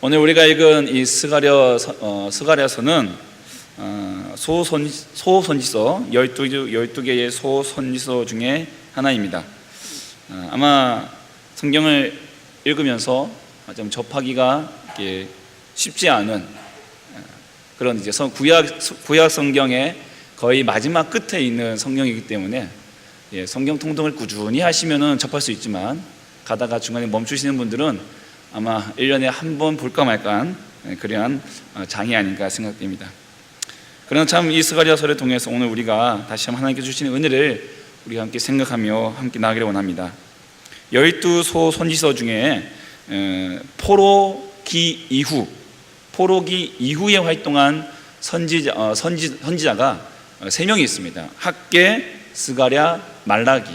오늘 우리가 읽은 이 스가랴서는 소선지서 12개의 소선지서 중에 하나입니다. 아마 성경을 읽으면서 좀 접하기가 쉽지 않은 그런 이제 구약 성경의 거의 마지막 끝에 있는 성경이기 때문에 성경 통독을 꾸준히 하시면은 접할 수 있지만 가다가 중간에 멈추시는 분들은 아마 1년에 한 번 볼까 말까한 그러한 장이 아닌가 생각됩니다. 그러나 참 이 스가랴서를 통해서 오늘 우리가 다시 한번 하나님께 주시는 은혜를 우리가 함께 생각하며 함께 나아가기를 원합니다. 12소 선지서 중에 포로기 이후에 활동한 선지자가 3명이 있습니다. 학개, 스가랴, 말라기.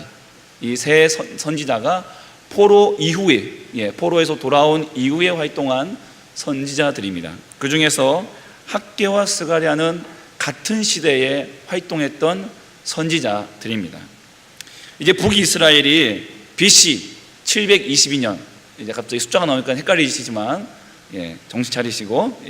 이 세 선지자가 포로 이후에, 포로에서 돌아온 이후에 활동한 선지자들입니다. 그 중에서 학개와 스가랴는 같은 시대에 활동했던 선지자들입니다. 이제 북이스라엘이 BC 722년, 이제 갑자기 숫자가 나오니까 헷갈리시지만 정신 차리시고,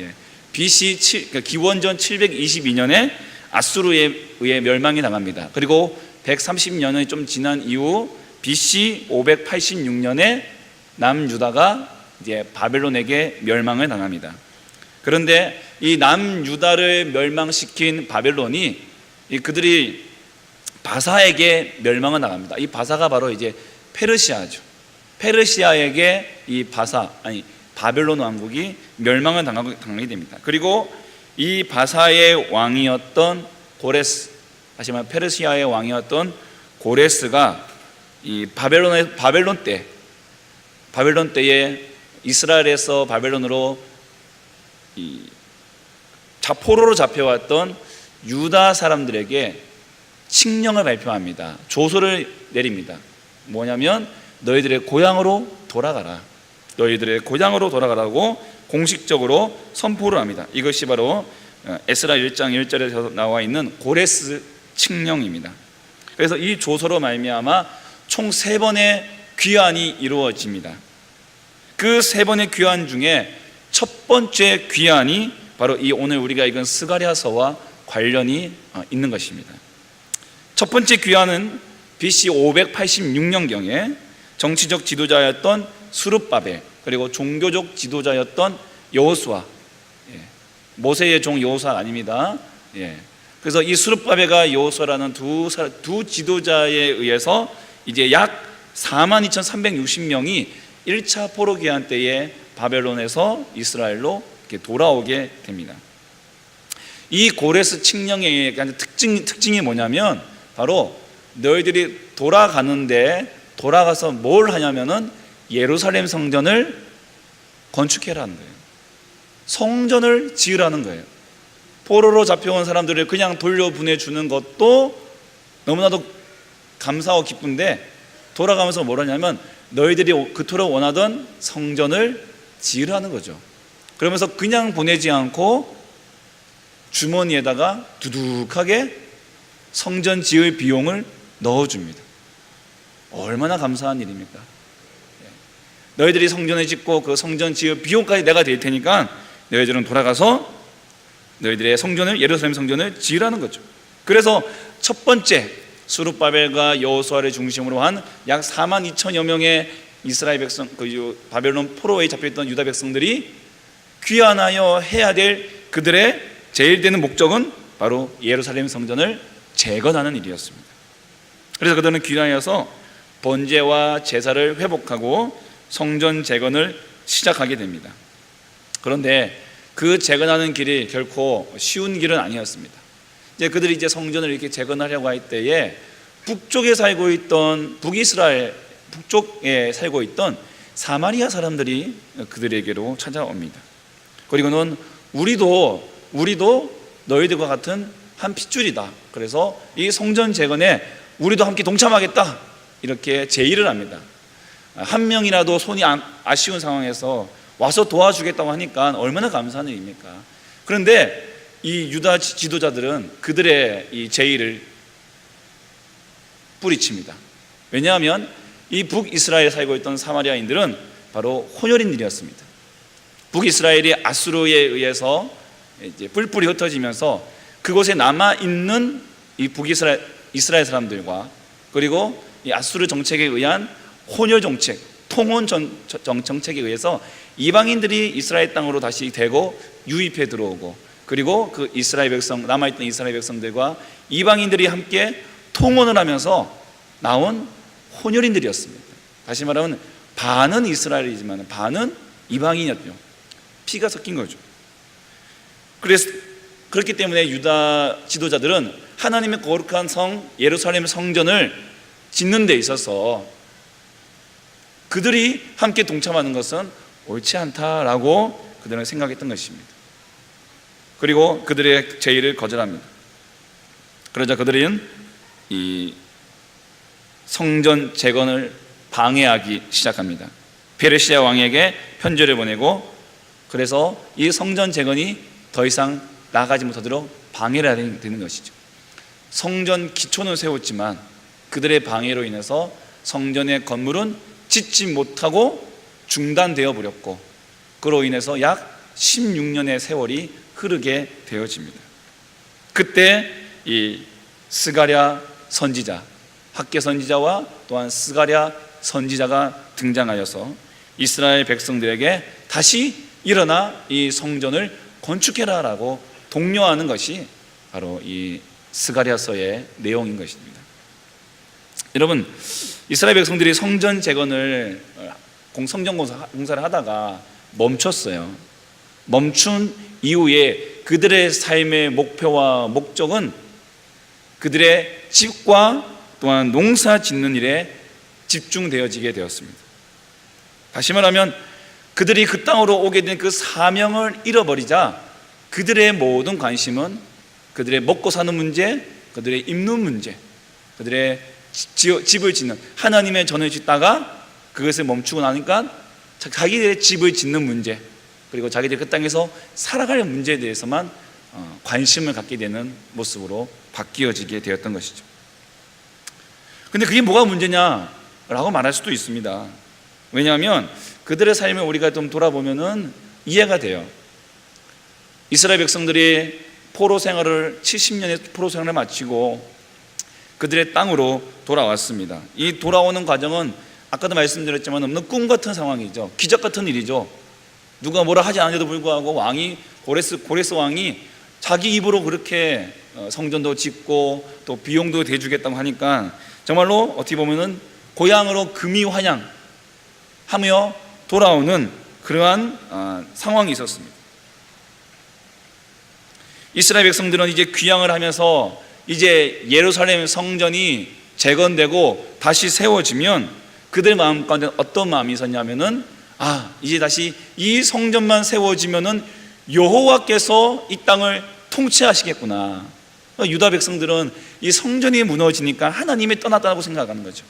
BC 그러니까 기원전 722년에 아수르에 의해 멸망이 당합니다. 그리고 130년이 좀 지난 이후 BC 586년에 남유다가 이제 바벨론에게 멸망을 당합니다. 그런데 이 남유다를 멸망시킨 바벨론이 그들이 바사에게 멸망을 당합니다. 이 바사가 바로 이제 페르시아죠. 페르시아에게 이 바벨론 왕국이 멸망을 당하게 됩니다. 그리고 이 바사의 왕이었던 고레스, 다시 말해 페르시아의 왕이었던 고레스가 이 바벨론 때에 이스라엘에서 바벨론으로 포로로 잡혀왔던 유다 사람들에게 칙령을 발표합니다. 조서를 내립니다. 뭐냐면 너희들의 고향으로 돌아가라. 너희들의 고향으로 돌아가라고 공식적으로 선포를 합니다. 이것이 바로 에스라 1장 1절에 나와 있는 고레스 칙령입니다. 그래서 이 조서로 말미암아 총 3번의 귀환이 이루어집니다. 그 3번의 귀환 중에 첫 번째 귀환이 바로 이 오늘 우리가 읽은 스가랴서와 관련이 있는 것입니다. 첫 번째 귀환은 BC 586년경에 정치적 지도자였던 스룹바벨, 그리고 종교적 지도자였던 여호수아, 모세의 종 여호수아 아닙니다. 그래서 이 스룹바벨과 여호수아라는 두 지도자에 의해서 이제 약 42,360명이 1차 포로 귀환 때에 바벨론에서 이스라엘로 돌아오게 됩니다. 이 고레스 칙령의 특징이 뭐냐면 바로 너희들이 돌아가서 뭘 하냐면은 예루살렘 성전을 건축해라는 거예요. 성전을 지으라는 거예요. 포로로 잡혀온 사람들을 그냥 돌려보내주는 것도 너무나도 감사하고 기쁜데 돌아가면서 뭐라냐면 너희들이 그토록 원하던 성전을 지으라는 거죠. 그러면서 그냥 보내지 않고 주머니에다가 두둑하게 성전 지을 비용을 넣어줍니다. 얼마나 감사한 일입니까? 너희들이 성전을 짓고 그 성전 지을 비용까지 내가 될 테니까 너희들은 돌아가서 너희들의 성전을, 예루살렘 성전을 지으라는 거죠. 그래서 첫 번째 스룹바벨과 여호수아를 중심으로 한 약 42,000여 명의 이스라엘 백성, 바벨론 포로에 잡혀있던 유다 백성들이 귀환하여 해야 될 그들의 제일 되는 목적은 바로 예루살렘 성전을 재건하는 일이었습니다. 그래서 그들은 귀환하여서 번제와 제사를 회복하고 성전 재건을 시작하게 됩니다. 그런데 그 재건하는 길이 결코 쉬운 길은 아니었습니다. 이제 그들이 이제 성전을 이렇게 재건하려고 할 때에 북쪽에 살고 있던 북쪽에 살고 있던 사마리아 사람들이 그들에게로 찾아옵니다. 그리고는 우리도 너희들과 같은 한 핏줄이다. 그래서 이 성전 재건에 우리도 함께 동참하겠다. 이렇게 제의를 합니다. 한 명이라도 손이 아쉬운 상황에서 와서 도와주겠다고 하니까 얼마나 감사한 일입니까? 그런데 이 유다 지도자들은 그들의 이 제의를 뿌리칩니다. 왜냐하면 이 북이스라엘에 살고 있던 사마리아인들은 바로 혼혈인들이었습니다. 북이스라엘이 아수르에 의해서 이제 뿔뿔이 흩어지면서 그곳에 남아 있는 이 이스라엘 사람들과 그리고 이 아수르 정책에 의한 혼혈 정책, 통혼 정책에 의해서 이방인들이 이스라엘 땅으로 다시 대거 유입해 들어오고, 그리고 그 이스라엘 백성, 남아있던 이스라엘 백성들과 이방인들이 함께 통혼을 하면서 나온 혼혈인들이었습니다. 다시 말하면 반은 이스라엘이지만 반은 이방인이었죠. 피가 섞인 거죠. 그렇기 때문에 유다 지도자들은 하나님의 거룩한 성 예루살렘 성전을 짓는 데 있어서 그들이 함께 동참하는 것은 옳지 않다라고 그들은 생각했던 것입니다. 그리고 그들의 제의를 거절합니다. 그러자 그들은 이 성전 재건을 방해하기 시작합니다. 페르시아 왕에게 편지를 보내고, 그래서 이 성전 재건이 더 이상 나가지 못하도록 방해를 해야 되는 것이죠. 성전 기초는 세웠지만 그들의 방해로 인해서 성전의 건물은 짓지 못하고 중단되어 버렸고, 그로 인해서 약 16년의 세월이 흐르게 되어집니다. 그때 이 스가랴 선지자, 학개 선지자와 또한 스가랴 선지자가 등장하여서 이스라엘 백성들에게 다시 일어나 이 성전을 건축해라라고 독려하는 것이 바로 이 스가랴서의 내용인 것입니다. 여러분, 이스라엘 백성들이 성전 재건을 성전 공사를 하다가 멈췄어요. 멈춘 이후에 그들의 삶의 목표와 목적은 그들의 집과 또한 농사 짓는 일에 집중되어지게 되었습니다. 다시 말하면 그들이 그 땅으로 오게 된 그 사명을 잃어버리자 그들의 모든 관심은 그들의 먹고 사는 문제, 그들의 입는 문제, 그들의 집을 짓는, 하나님의 전을 짓다가 그것을 멈추고 나니까 자기들의 집을 짓는 문제, 그리고 자기들이 그 땅에서 살아갈 문제에 대해서만 관심을 갖게 되는 모습으로 바뀌어지게 되었던 것이죠. 근데 그게 뭐가 문제냐라고 말할 수도 있습니다. 왜냐하면 그들의 삶을 우리가 좀 돌아보면은 이해가 돼요. 이스라엘 백성들이 포로 생활을 70년의 포로 생활을 마치고 그들의 땅으로 돌아왔습니다. 이 돌아오는 과정은 아까도 말씀드렸지만 너무 꿈 같은 상황이죠. 기적 같은 일이죠. 누가 뭐라 하지 않은데도 불구하고 왕이 고레스 왕이 자기 입으로 그렇게 성전도 짓고 또 비용도 대주겠다고 하니까 정말로 어떻게 보면은 고향으로 금이 환영하며 돌아오는 그러한 상황이 있었습니다. 이스라엘 백성들은 이제 귀향을 하면서 이제 예루살렘 성전이 재건되고 다시 세워지면 그들 마음 가운데 어떤 마음이 있었냐면은 이제 다시 이 성전만 세워지면은 여호와께서 이 땅을 통치하시겠구나. 유다 백성들은 이 성전이 무너지니까 하나님이 떠났다고 생각하는 거죠.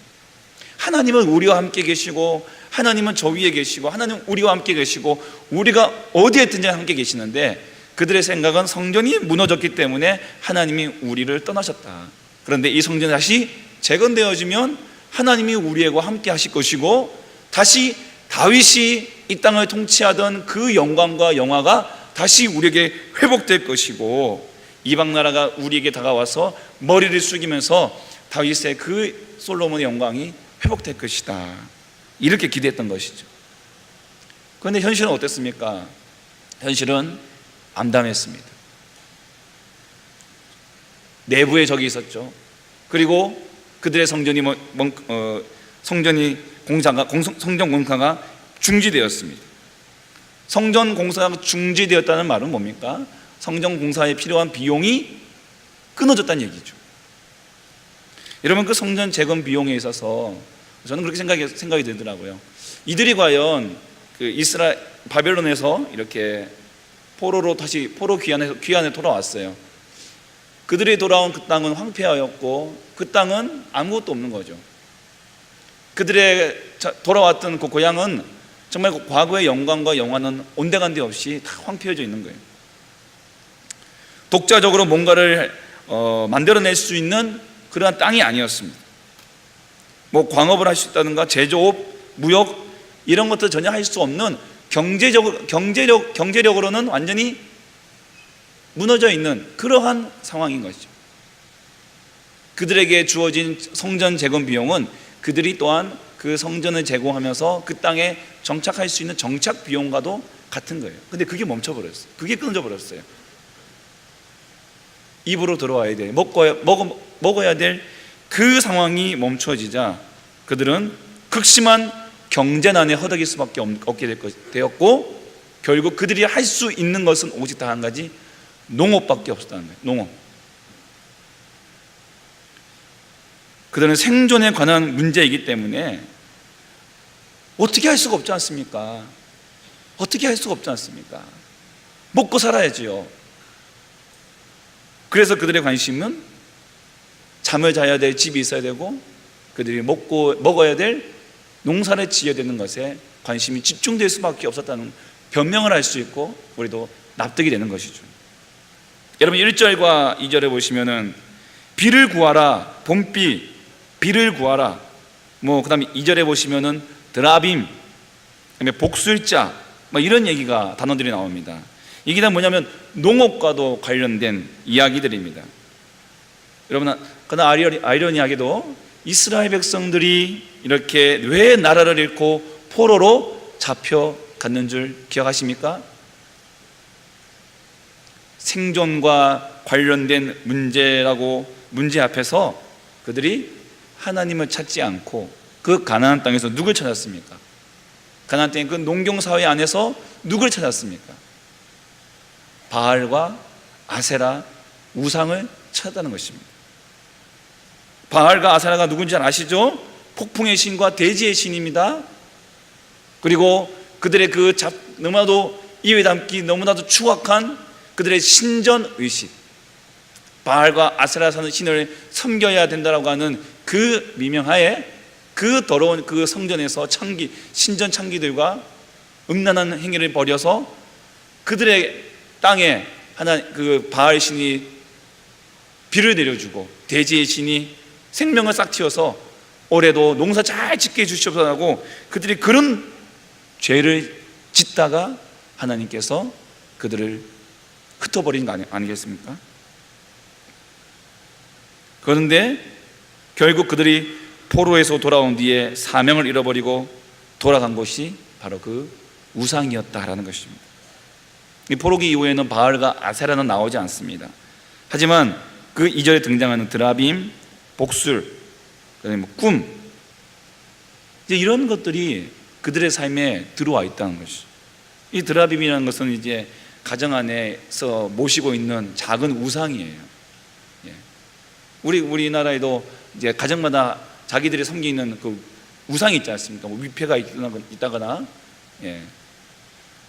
하나님은 우리와 함께 계시고, 하나님은 저 위에 계시고, 하나님은 우리와 함께 계시고, 우리가 어디에 있든지 함께 계시는데 그들의 생각은 성전이 무너졌기 때문에 하나님이 우리를 떠나셨다. 그런데 이 성전이 다시 재건되어지면 하나님이 우리와 함께 하실 것이고, 다시 다윗이 이 땅을 통치하던 그 영광과 영화가 다시 우리에게 회복될 것이고, 이방 나라가 우리에게 다가와서 머리를 숙이면서 다윗의 그 솔로몬의 영광이 회복될 것이다. 이렇게 기대했던 것이죠. 그런데 현실은 어땠습니까? 현실은 암담했습니다. 내부에 적이 있었죠. 그리고 그들의 성전 공사가 중지되었습니다. 성전 공사가 중지되었다는 말은 뭡니까? 성전 공사에 필요한 비용이 끊어졌다는 얘기죠. 여러분, 그 성전 재건 비용에 있어서 저는 그렇게 생각이 들더라고요. 이들이 과연 그 바벨론에서 이렇게 포로로 다시 포로 귀환에 돌아왔어요. 그들이 돌아온 그 땅은 황폐하였고 그 땅은 아무것도 없는 거죠. 그들의 돌아왔던 그 고향은 정말 그 과거의 영광과 영화는 온데간데 없이 다 황폐해져 있는 거예요. 독자적으로 뭔가를 만들어낼 수 있는 그러한 땅이 아니었습니다. 뭐 광업을 할 수 있다든가 제조업, 무역 이런 것들 전혀 할 수 없는 경제력으로는 완전히 무너져 있는 그러한 상황인 것이죠. 그들에게 주어진 성전 재건 비용은 그들이 또한 그 성전을 제공하면서 그 땅에 정착할 수 있는 정착 비용과도 같은 거예요. 근데 그게 멈춰버렸어요. 그게 끊어져버렸어요. 입으로 들어와야 돼. 먹어야 될 그 상황이 멈춰지자 그들은 극심한 경제난에 허덕일 수밖에 없게 되었고, 결국 그들이 할 수 있는 것은 오직 다 한 가지, 농업밖에 없었다는 거예요. 농업. 그들은 생존에 관한 문제이기 때문에 어떻게 할 수가 없지 않습니까? 어떻게 할 수가 없지 않습니까? 먹고 살아야지요. 그래서 그들의 관심은 잠을 자야 될 집이 있어야 되고, 그들이 먹어야 될 농사를 지어야 되는 것에 관심이 집중될 수밖에 없었다는 변명을 할 수 있고, 우리도 납득이 되는 것이죠. 여러분 1절과 2절에 보시면은 비를 구하라, 봄비 비를 구하라. 그다음에 2절에 보시면은 드라빔, 그다음에 복술자, 이런 얘기가 단어들이 나옵니다. 이게 다 뭐냐면 농업과도 관련된 이야기들입니다. 여러분, 그러나 아이러니하게도 이스라엘 백성들이 이렇게 왜 나라를 잃고 포로로 잡혀갔는 줄 기억하십니까? 생존과 관련된 문제 앞에서 그들이 하나님을 찾지 않고 그 가나안 땅에서 누굴 찾았습니까? 가나안 땅의 그 농경사회 안에서 누굴 찾았습니까? 바알과 아세라 우상을 찾았다는 것입니다. 바알과 아세라가 누군지 아시죠? 폭풍의 신과 대지의 신입니다. 그리고 그들의 너무나도 입에 담기 너무나도 추악한 그들의 신전의식, 바알과 아세라 사는 신을 섬겨야 된다라고 하는 그 미명하에 그 더러운 그 성전에서 신전 창기들과 음란한 행위를 벌여서 그들의 땅에 그 바알 신이 비를 내려주고 대지의 신이 생명을 싹 틔워서 올해도 농사 잘 짓게 해주시옵소서 하고 그들이 그런 죄를 짓다가 하나님께서 그들을 흩어버린 거 아니겠습니까? 그런데 결국 그들이 포로에서 돌아온 뒤에 사명을 잃어버리고 돌아간 곳이 바로 그 우상이었다라는 것입니다. 이 포로기 이후에는 바알과 아세라는 나오지 않습니다. 하지만 그 2절에 등장하는 드라빔, 복술, 그다음에 꿈, 이제 이런 것들이 그들의 삶에 들어와 있다는 것이죠. 이 드라빔이라는 것은 이제 가정 안에서 모시고 있는 작은 우상이에요. 우리나라에도 이제 가정마다 자기들이 섬기는 그 우상이 있지 않습니까? 위패가 있다거나,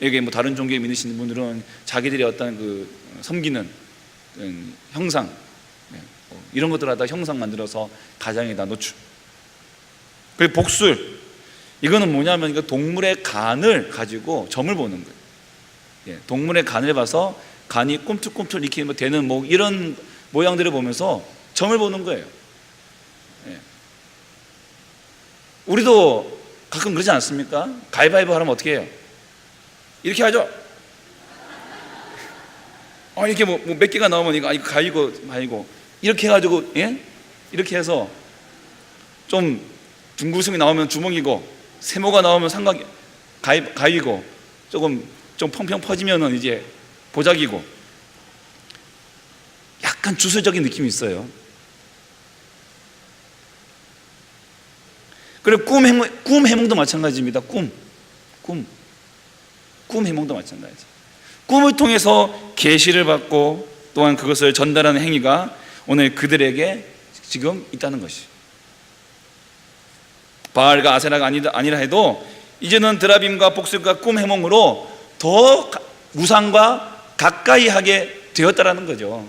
여기 다른 종교에 믿으시는 분들은 자기들이 어떤 그 섬기는 형상, 이런 것들 하다 형상 만들어서 가정에다 노출. 그리고 복술, 이거는 뭐냐면 동물의 간을 가지고 점을 보는 거예요. 동물의 간을 봐서 간이 꿈틀꿈틀 이렇게 되는 이런 모양들을 보면서 점을 보는 거예요. 우리도 가끔 그러지 않습니까? 가위바위보 하면 어떻게 해요? 이렇게 하죠. 이렇게 몇 개가 나오면 이거 가위고 이렇게 해가지고, 이렇게 해서 좀 둥글숨이 나오면 주먹이고, 세모가 나오면 가위고, 좀 펑펑 퍼지면은 이제 보자기고, 약간 주술적인 느낌이 있어요. 그리고 꿈 해몽도 마찬가지입니다. 꿈 해몽도 마찬가지. 꿈을 통해서 계시를 받고 또한 그것을 전달하는 행위가 오늘 그들에게 지금 있다는 것이. 바알과 아세라가 아니라 해도 이제는 드라빔과 복술과 꿈 해몽으로 더 우상과 가까이 하게 되었다라는 거죠.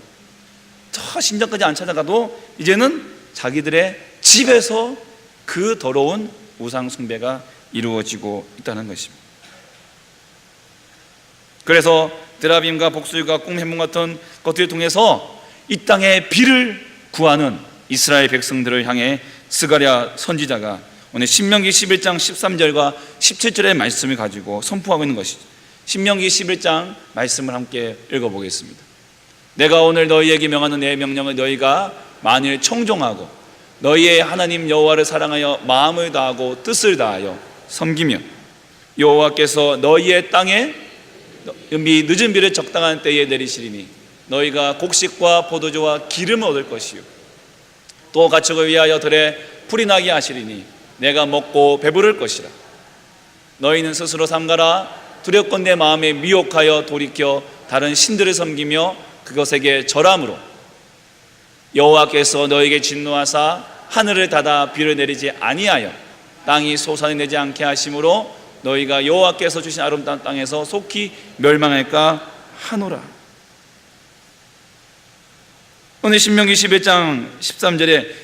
저 신전까지 안 찾아가도 이제는 자기들의 집에서 그 더러운 우상 숭배가 이루어지고 있다는 것입니다. 그래서 드라빔과 복술과 꿈 해몽 같은 것들을 통해서 이 땅에 비를 구하는 이스라엘 백성들을 향해 스가랴 선지자가 오늘 신명기 11장 13절과 17절의 말씀을 가지고 선포하고 있는 것이죠. 신명기 11장 말씀을 함께 읽어보겠습니다. 내가 오늘 너희에게 명하는 내 명령을 너희가 만일 청종하고 너희의 하나님 여호와를 사랑하여 마음을 다하고 뜻을 다하여 섬기며 여호와께서 너희의 땅에 늦은 비를 적당한 때에 내리시리니 너희가 곡식과 포도주와 기름을 얻을 것이요 또 가축을 위하여 들에 풀이 나게 하시리니 내가 먹고 배부를 것이라. 너희는 스스로 삼가라. 두렵건대 마음에 미혹하여 돌이켜 다른 신들을 섬기며 그것에게 절함으로 여호와께서 너희에게 진노하사 하늘을 닫아 비를 내리지 아니하여 땅이 솟아내지 않게 하심으로 너희가 여호와께서 주신 아름다운 땅에서 속히 멸망할까 하노라. 오늘 신명기 11장 13절에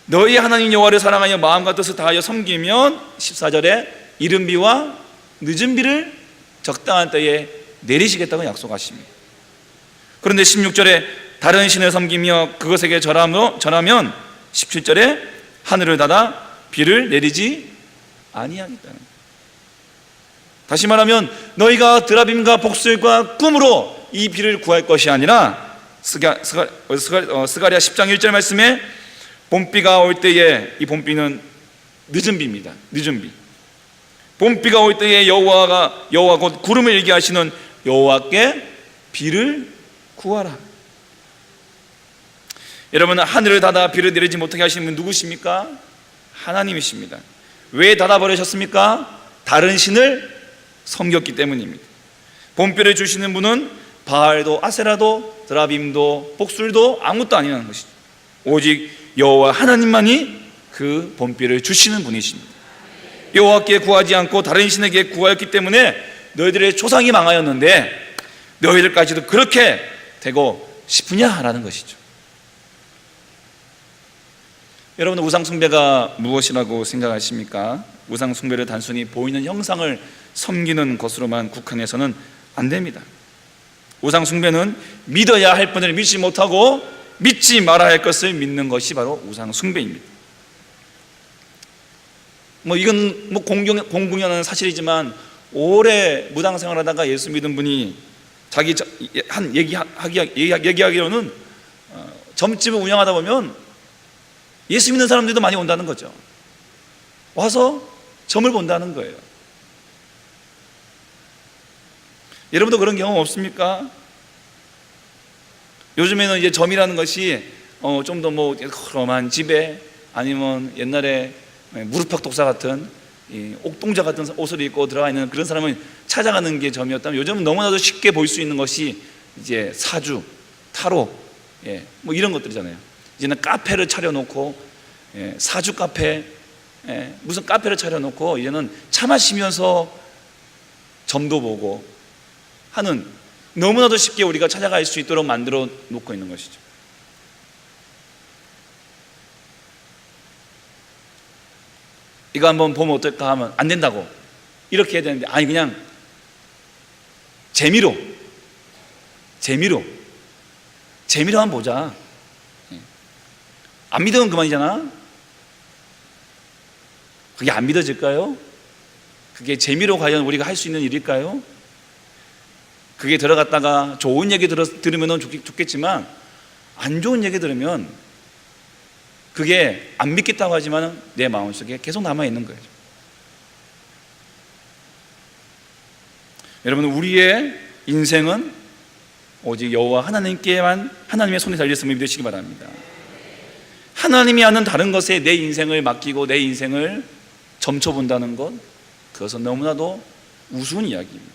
너희 하나님 여호와를 사랑하여 마음과 뜻을 다하여 섬기면 14절에 이른 비와 늦은 비를 적당한 때에 내리시겠다고 약속하십니다. 그런데 16절에 다른 신을 섬기며 그것에게 절하면 17절에 하늘을 닫아 비를 내리지 아니하겠다는. 다시 말하면 너희가 드라빔과 복술과 꿈으로 이 비를 구할 것이 아니라 스가랴 10장 1절 말씀에 봄비가 올 때에, 이 봄비는 늦은 비입니다. 늦은 비. 봄비가 올 때에 여호와 곧 구름을 일게 하시는 여호와께 비를 구하라. 여러분, 하늘을 닫아 비를 내리지 못하게 하시는 분 누구십니까? 하나님이십니다. 왜 닫아버리셨습니까? 다른 신을 섬겼기 때문입니다. 봄비를 주시는 분은 바알도 아세라도 드라빔도 복술도 아무것도 아니라는 것이죠. 오직 여호와 하나님만이 그 봄비를 주시는 분이십니다. 여호와께 구하지 않고 다른 신에게 구하였기 때문에 너희들의 조상이 망하였는데 너희들까지도 그렇게 되고 싶으냐라는 것이죠. 여러분, 우상 숭배가 무엇이라고 생각하십니까? 우상 숭배를 단순히 보이는 형상을 섬기는 것으로만 국한해서는 안 됩니다. 우상 숭배는 믿어야 할 분을 믿지 못하고 믿지 말아야 할 것을 믿는 것이 바로 우상 숭배입니다. 이건 공공연한 사실이지만 오래 무당 생활하다가 예수 믿은 분이 자기 한 얘기하기로는 점집을 운영하다 보면 예수 믿는 사람들도 많이 온다는 거죠. 와서 점을 본다는 거예요. 여러분도 그런 경험 없습니까? 요즘에는 이제 점이라는 것이 좀 더 허름한 집에, 아니면 옛날에 무릎팍 독사 같은 옥동자 같은 옷을 입고 들어가 있는 그런 사람을 찾아가는 게 점이었다면, 요즘은 너무나도 쉽게 볼 수 있는 것이 이제 사주, 타로, 이런 것들이잖아요. 이제는 카페를 차려놓고, 사주 카페, 무슨 카페를 차려놓고 이제는 차 마시면서 점도 보고 하는, 너무나도 쉽게 우리가 찾아갈 수 있도록 만들어 놓고 있는 것이죠. 이거 한번 보면 어떨까 하면 안 된다고 이렇게 해야 되는데, 아니 그냥 재미로 한번 보자. 안 믿으면 그만이잖아. 그게 안 믿어질까요? 그게 재미로 과연 우리가 할 수 있는 일일까요? 그게 들어갔다가 좋은 얘기 들으면 좋겠지만 안 좋은 얘기 들으면 그게 안 믿겠다고 하지만 내 마음속에 계속 남아있는 거예요. 여러분, 우리의 인생은 오직 여호와 하나님께만, 하나님의 손에 달렸음을 믿으시기 바랍니다. 하나님이 하는 다른 것에 내 인생을 맡기고 내 인생을 점쳐본다는 것, 그것은 너무나도 우스운 이야기입니다.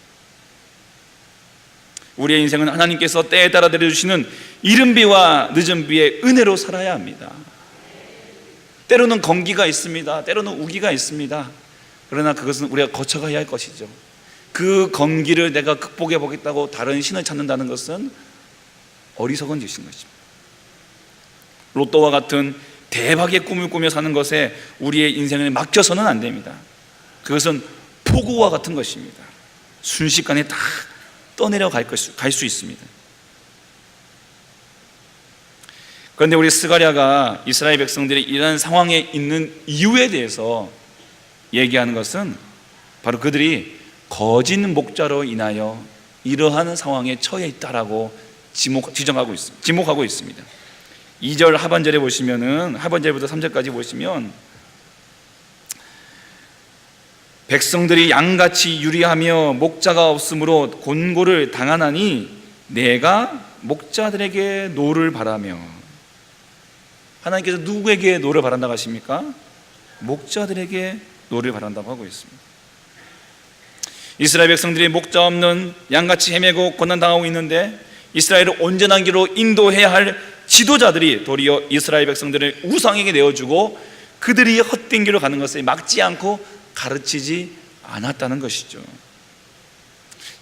우리의 인생은 하나님께서 때에 따라 내려주시는 이른 비와 늦은 비의 은혜로 살아야 합니다. 때로는 건기가 있습니다. 때로는 우기가 있습니다. 그러나 그것은 우리가 거쳐가야 할 것이죠. 그 건기를 내가 극복해 보겠다고 다른 신을 찾는다는 것은 어리석은 짓인 것입니다. 로또와 같은 대박의 꿈을 꾸며 사는 것에 우리의 인생을 맡겨서는 안 됩니다. 그것은 폭우와 같은 것입니다. 순식간에 다 떠내려 갈 수 있습니다. 그런데 우리 스가랴가 이스라엘 백성들이 이러한 상황에 있는 이유에 대해서 얘기하는 것은 바로 그들이 거짓 목자로 인하여 이러한 상황에 처해 있다라고 지목하고 있습니다. 2절 하반절에 보시면은, 하반절부터 3절까지 보시면, 백성들이 양같이 유리하며 목자가 없으므로 곤고를 당하나니 내가 목자들에게 노를 바라며. 하나님께서 누구에게 노를 바란다고 하십니까? 목자들에게 노를 바란다고 하고 있습니다. 이스라엘 백성들이 목자 없는 양같이 헤매고 고난당하고 있는데, 이스라엘을 온전한 길로 인도해야 할 지도자들이 도리어 이스라엘 백성들을 우상에게 내어주고 그들이 헛된 길로 가는 것을 막지 않고 가르치지 않았다는 것이죠.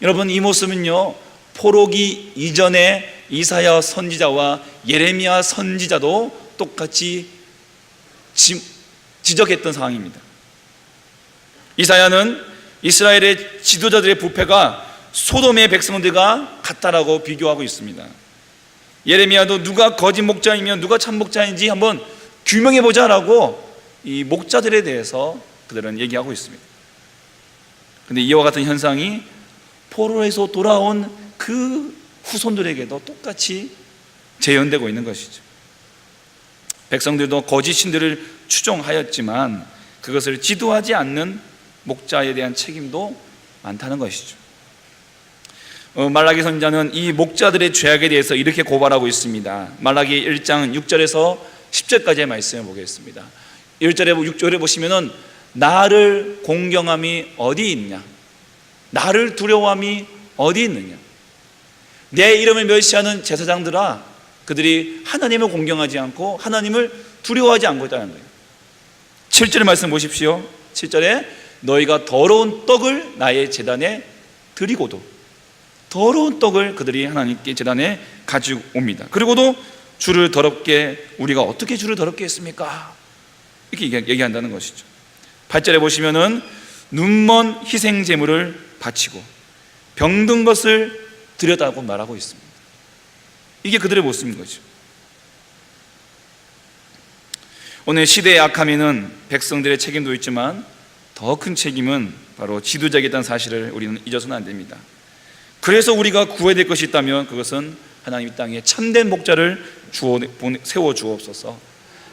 여러분, 이 모습은요, 포로기 이전에 이사야 선지자와 예레미야 선지자도 똑같이 지적했던 상황입니다. 이사야는 이스라엘의 지도자들의 부패가 소돔의 백성들과 같다라고 비교하고 있습니다. 예레미야도 누가 거짓 목자이며 누가 참 목자인지 한번 규명해보자라고 이 목자들에 대해서 그들은 얘기하고 있습니다. 그런데 이와 같은 현상이 포로에서 돌아온 그 후손들에게도 똑같이 재현되고 있는 것이죠. 백성들도 거짓 신들을 추종하였지만 그것을 지도하지 않는 목자에 대한 책임도 많다는 것이죠. 말라기 선지자는 이 목자들의 죄악에 대해서 이렇게 고발하고 있습니다. 말라기 1장 6절에서 10절까지의 말씀을 보겠습니다. 1절에 6절에 보시면은 나를 공경함이 어디 있냐, 나를 두려워함이 어디 있느냐, 내 이름을 멸시하는 제사장들아, 그들이 하나님을 공경하지 않고 하나님을 두려워하지 않고 있다는 거예요. 7절의 말씀 보십시오. 7절에 너희가 더러운 떡을 나의 제단에 드리고도, 더러운 떡을 그들이 하나님께 제단에 가지고 옵니다. 그리고도 주를 더럽게, 우리가 어떻게 주를 더럽게 했습니까? 이렇게 얘기한다는 것이죠. 8절에 보시면은 눈먼 희생 제물을 바치고 병든 것을 드렸다고 말하고 있습니다. 이게 그들의 모습인 거죠. 오늘 시대의 악함에는 백성들의 책임도 있지만 더 큰 책임은 바로 지도자에게 있다는 사실을 우리는 잊어서는 안 됩니다. 그래서 우리가 구해야 될 것이 있다면 그것은 하나님 이 땅에 참된 목자를 세워 주옵소서,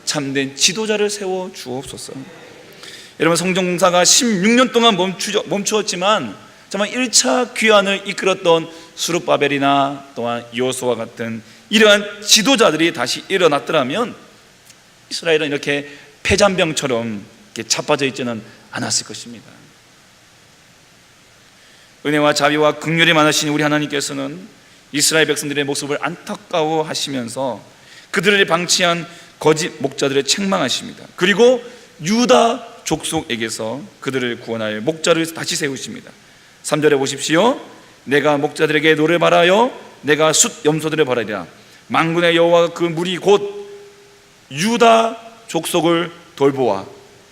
참된 지도자를 세워 주옵소서. 여러분, 성전공사가 16년 동안 멈추었지만 정말 1차 귀환을 이끌었던 수룹바벨이나 또한 여호수아와 같은 이러한 지도자들이 다시 일어났더라면 이스라엘은 이렇게 폐잔병처럼 이렇게 자빠져 있지는 않았을 것입니다. 은혜와 자비와 긍휼이 많으신 우리 하나님께서는 이스라엘 백성들의 모습을 안타까워하시면서 그들을 방치한 거짓 목자들을 책망하십니다. 그리고 유다 족속에게서 그들을 구원할 목자를 다시 세우십니다. 3절에 보십시오. 내가 목자들에게 노를 바라여 내가 숫 염소들을 바라리라. 만군의 여호와가 그 무리 곧 유다 족속을 돌보아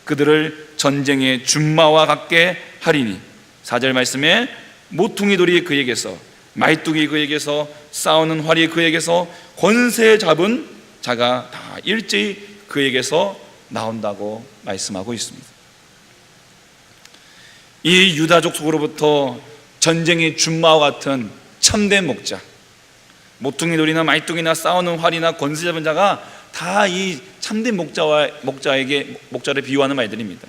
그들을 전쟁의 준마와 같게 하리니. 4절 말씀에 모퉁이 돌이 그에게서, 말뚝이 그에게서, 싸우는 활이 그에게서, 권세 잡은 자가 다 일제히 그에게서 나온다고 말씀하고 있습니다. 이 유다 족속으로부터 전쟁의 준마와 같은 참된 목자, 모퉁이 돌이나 말뚝이나 싸우는 활이나 권세 잡은 자가 다 이 참된 목자를 비유하는 말들입니다.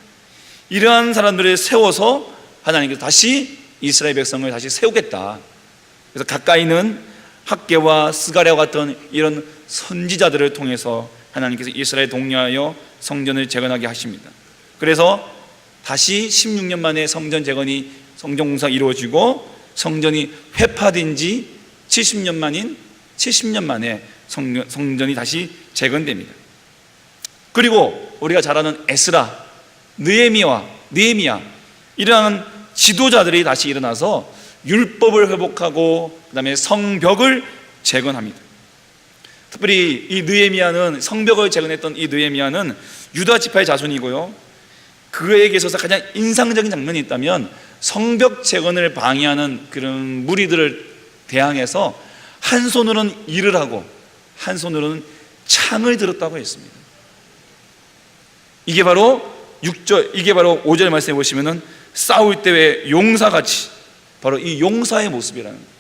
이러한 사람들을 세워서 하나님께서 다시 이스라엘 백성을 다시 세우겠다. 그래서 가까이는 학개와 스가랴와 같은 이런 선지자들을 통해서 하나님께서 이스라엘 독려하여 성전을 재건하게 하십니다. 그래서 다시 16년 만에 성전 재건이, 성전 공사가 이루어지고 성전이 회파된 지 70년 만에 성전이 다시 재건됩니다. 그리고 우리가 잘 아는 에스라, 느헤미야 이러한 지도자들이 다시 일어나서 율법을 회복하고 그 다음에 성벽을 재건합니다. 특별히 이 느헤미야는, 성벽을 재건했던 이 느헤미야는 유다 지파의 자손이고요, 그에게 있어서 가장 인상적인 장면이 있다면 성벽 재건을 방해하는 그런 무리들을 대항해서 한 손으로는 일을 하고 한 손으로는 창을 들었다고 했습니다. 이게 바로 이게 바로 5절 말씀해 보시면은 싸울 때의 용사같이, 바로 이 용사의 모습이라는 거예요.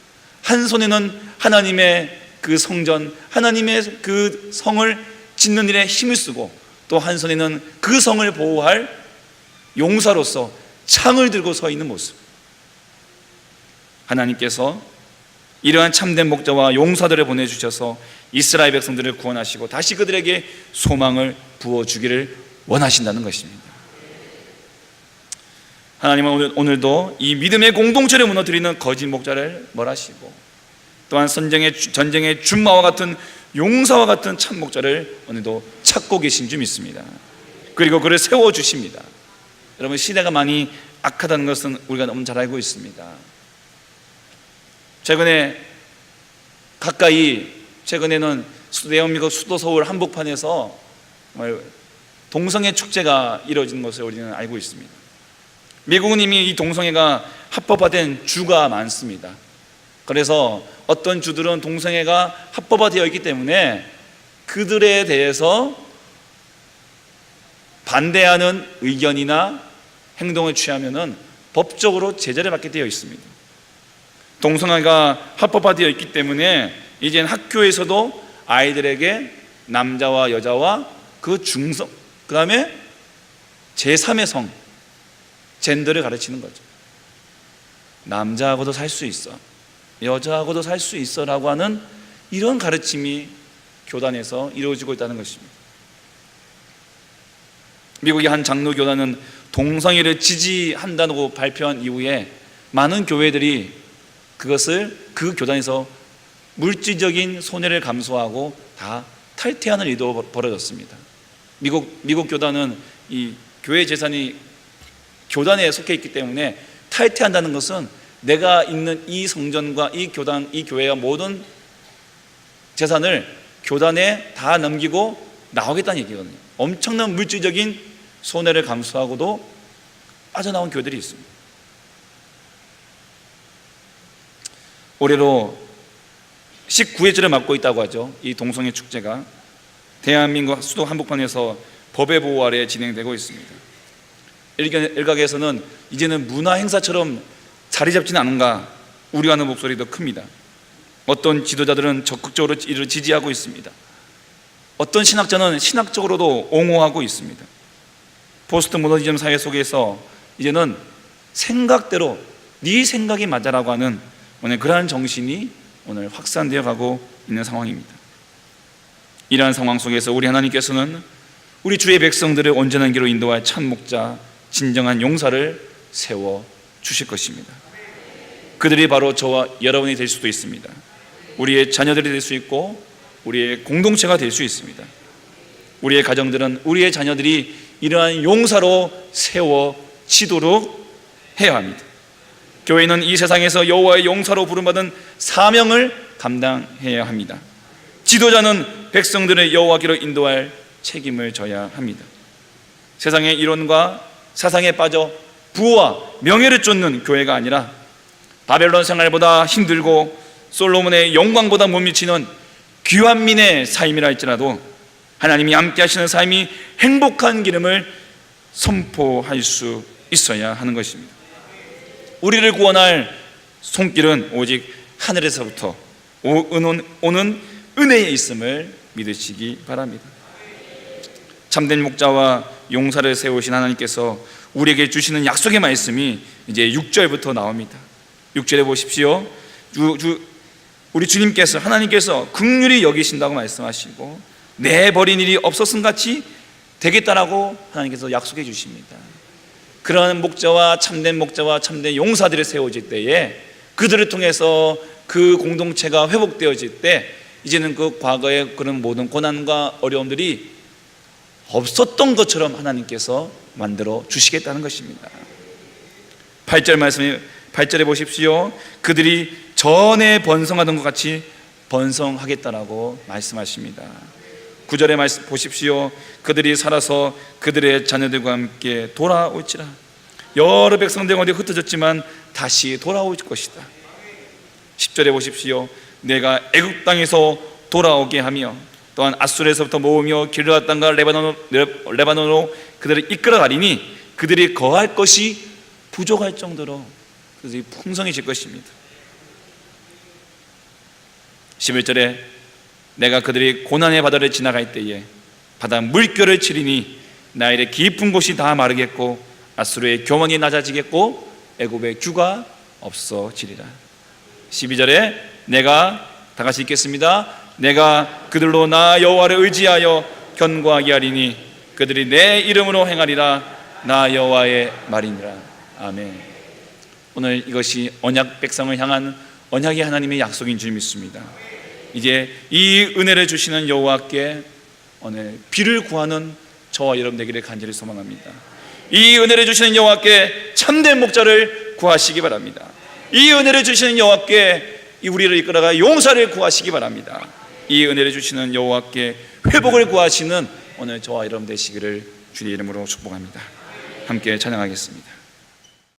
한 손에는 하나님의 그 성전, 하나님의 그 성을 짓는 일에 힘을 쓰고, 또 한 손에는 그 성을 보호할 용사로서 창을 들고 서 있는 모습. 하나님께서 이러한 참된 목자와 용사들을 보내주셔서 이스라엘 백성들을 구원하시고 다시 그들에게 소망을 부어주기를 원하신다는 것입니다. 하나님은 오늘도 이 믿음의 공동체를 무너뜨리는 거짓 목자를 멸하시고, 또한 전쟁의 준마와 같은 용사와 같은 참 목자를 오늘도 찾고 계신 줄 믿습니다. 그리고 그를 세워주십니다. 여러분, 시대가 많이 악하다는 것은 우리가 너무 잘 알고 있습니다. 최근에는 대한민국 수도 서울 한복판에서 동성애 축제가 이루어지는 것을 우리는 알고 있습니다. 미국은 이미 이 동성애가 합법화된 주가 많습니다. 그래서 어떤 주들은 동성애가 합법화되어 있기 때문에 그들에 대해서 반대하는 의견이나 행동을 취하면은 법적으로 제재를 받게 되어 있습니다. 동성애가 합법화되어 있기 때문에 이제는 학교에서도 아이들에게 남자와 여자와 그 중성, 그 다음에 제3의 성, 젠더를 가르치는 거죠. 남자하고도 살 수 있어, 여자하고도 살 수 있어 라고 하는 이런 가르침이 교단에서 이루어지고 있다는 것입니다. 미국의 한 장로교단은 동성애를 지지한다고 발표한 이후에 많은 교회들이 그 교단에서 물질적인 손해를 감수하고 다 탈퇴하는 일도 벌어졌습니다. 미국 교단은 이 교회 재산이 교단에 속해 있기 때문에 탈퇴한다는 것은 내가 있는 이 성전과 이 교단, 이 교회와 모든 재산을 교단에 다 넘기고 나오겠다는 얘기거든요. 엄청난 물질적인 손해를 감수하고도 빠져나온 교회들이 있습니다. 올해로 19회째를 맞고 있다고 하죠. 이 동성애 축제가 대한민국 수도 한복판에서 법의 보호 아래 진행되고 있습니다. 일각에서는 이제는 문화 행사처럼 자리 잡지는 않은가 우려하는 목소리도 큽니다. 어떤 지도자들은 적극적으로 이를 지지하고 있습니다. 어떤 신학자는 신학적으로도 옹호하고 있습니다. 포스트 모더니즘 사회 속에서 이제는 생각대로 네 생각이 맞아라고 하는 오늘 그러한 정신이 오늘 확산되어 가고 있는 상황입니다. 이러한 상황 속에서 우리 하나님께서는 우리 주의 백성들을 온전한 길로 인도할 참 목자, 진정한 용사를 세워 주실 것입니다. 그들이 바로 저와 여러분이 될 수도 있습니다. 우리의 자녀들이 될 수 있고 우리의 공동체가 될 수 있습니다. 우리의 가정들은 우리의 자녀들이 이러한 용사로 세워지도록 해야 합니다. 교회는 이 세상에서 여호와의 용사로 부름받은 사명을 감당해야 합니다. 지도자는 백성들의 여호와께로 인도할 책임을 져야 합니다. 세상의 이론과 사상에 빠져 부와 명예를 쫓는 교회가 아니라 바벨론 생활보다 힘들고 솔로몬의 영광보다 못 미치는 귀환민의 삶이라 할지라도 하나님이 함께 하시는 삶이 행복한 기름을 선포할 수 있어야 하는 것입니다. 우리를 구원할 손길은 오직 하늘에서부터 오는 은혜에 있음을 믿으시기 바랍니다. 참된 목자와 용사를 세우신 하나님께서 우리에게 주시는 약속의 말씀이 이제 6절부터 나옵니다. 6절에 보십시오. 우리 주님께서, 하나님께서 긍휼히 여기신다고 말씀하시고 내버린 일이 없었음 같이 되겠다라고 하나님께서 약속해 주십니다. 그런 목자와 참된 용사들이 세워질 때에 그들을 통해서 그 공동체가 회복되어질 때 이제는 그 과거의 그런 모든 고난과 어려움들이 없었던 것처럼 하나님께서 만들어 주시겠다는 것입니다. 8절에 보십시오. 그들이 전에 번성하던 것 같이 번성하겠다라고 말씀하십니다. 9절에 보십시오. 그들이 살아서 그들의 자녀들과 함께 돌아올지라. 여러 백성들이 어디 흩어졌지만 다시 돌아올 것이다. 10절에 보십시오. 내가 애굽 땅에서 돌아오게 하며 또한 아수르에서부터 모으며 길르앗 땅과 레바논으로 그들을 이끌어가리니 그들이 거할 것이 부족할 정도로 그들이 풍성해질 것입니다. 11절에 내가 그들이 고난의 바다를 지나갈 때에 바다 물결을 치리니 나일의 깊은 곳이 다 마르겠고 아수르의 교만이 낮아지겠고 애굽의 규가 없어지리라. 12절에 내가 다 같이 읽겠습니다. 내가 그들로 나 여호와를 의지하여 견고하게 하리니 그들이 내 이름으로 행하리라. 나 여호와의 말이니라. 아멘. 오늘 이것이 언약 백성을 향한 언약의 하나님의 약속인 줄 믿습니다. 이제 이 은혜를 주시는 여호와께 오늘 비를 구하는 저와 여러분 되기를 간절히 소망합니다. 이 은혜를 주시는 여호와께 참된 목자를 구하시기 바랍니다. 이 은혜를 주시는 여호와께 우리를 이끌어가 용사를 구하시기 바랍니다. 이 은혜를 주시는 여호와께 회복을 구하시는 오늘 저와 여러분 되시기를 주의 이름으로 축복합니다. 함께 찬양하겠습니다.